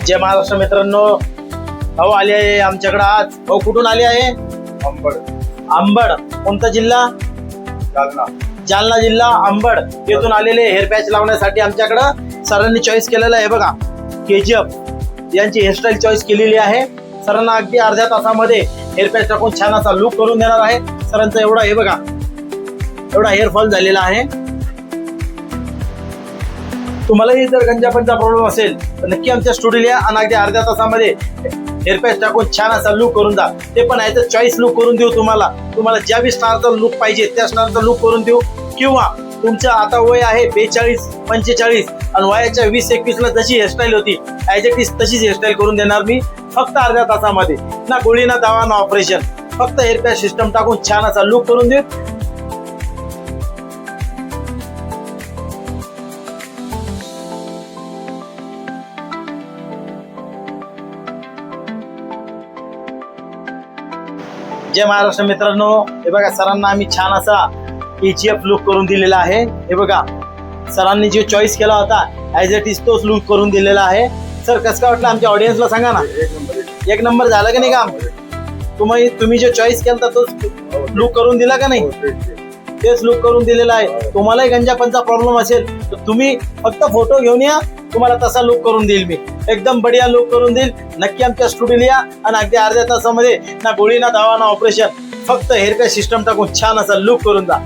जय महाराष्ट्र मित्रांनो, भाऊ आले आहे आमच्याकडे आज. भाऊ कुठून आले आहे? अंबड. अंबड. कोणता जिल्हा? जालना. जालना जिल्हा अंबड येथून आलेले हेअर पॅच लावण्यासाठी आमच्याकडं सरांनी चॉईस केलेलं आहे. बघा, KGF यांची हेअरस्टाईल चॉईस केलेली आहे. सरांना अगदी अर्ध्या तासामध्ये हेअर पॅच टाकून छान असा लुक करून देणार आहे. सरांचा एवढा हे बघा, एवढा हेअरफॉल झालेला आहे. तुम्हालाही जर गंजापनचा प्रॉब्लेम असेल तर नक्की आमच्या स्टुडिओला या आणि अगदी अर्ध्या तासामध्ये हेअर पॅच टाकून छान असा लुक करून जा. ते पण आहे तर चॉईस लुक करून देऊ. तुम्हाला ज्या बी स्टारचा लुक पाहिजे त्या स्टारचा लुक करून देऊ. किंवा तुमचं आता वय आहे 42-45 आणि वयाच्या 20-21ला जशी हेअरस्टाईल होती ॲज इट इज तशीच हेअरस्टाईल करून देणार मी फक्त अर्ध्या तासामध्ये. ना गोळी ना दवा ना ऑपरेशन, फक्त हेअर पॅच सिस्टम टाकून छान असा लुक करून देऊ. जय महाराष्ट्र मित्रांनो, हे बघा सरांना आम्ही छान असा KGF लुक करून दिलेला आहे. हे बघा, सरांनी जो चॉईस केला होता ॲज इट इज तोच लुक करून दिलेला आहे. सर कसं काय वाटलं आमच्या ऑडियन्सला सांगा ना. एक नंबर झालं का नाही काम? तुम्ही जो चॉईस केला तोच लुक करून दिला का नाही? तेच लुक करून दिलेला आहे. तुम्हालाही गंजापनचा प्रॉब्लेम असेल तर तुम्ही फक्त फोटो घेऊन या, तुम्हाला तसा लुक करून देईल मी. एकदम बढिया लुक करून देईल. नक्की आमच्या स्टुडिओला या आणि अगदी अर्ध्या तासामध्ये ना गोळी ना दवा ना ऑपरेशन, फक्त हेअर पॅच सिस्टम टाकून छान असा लुक करून जा.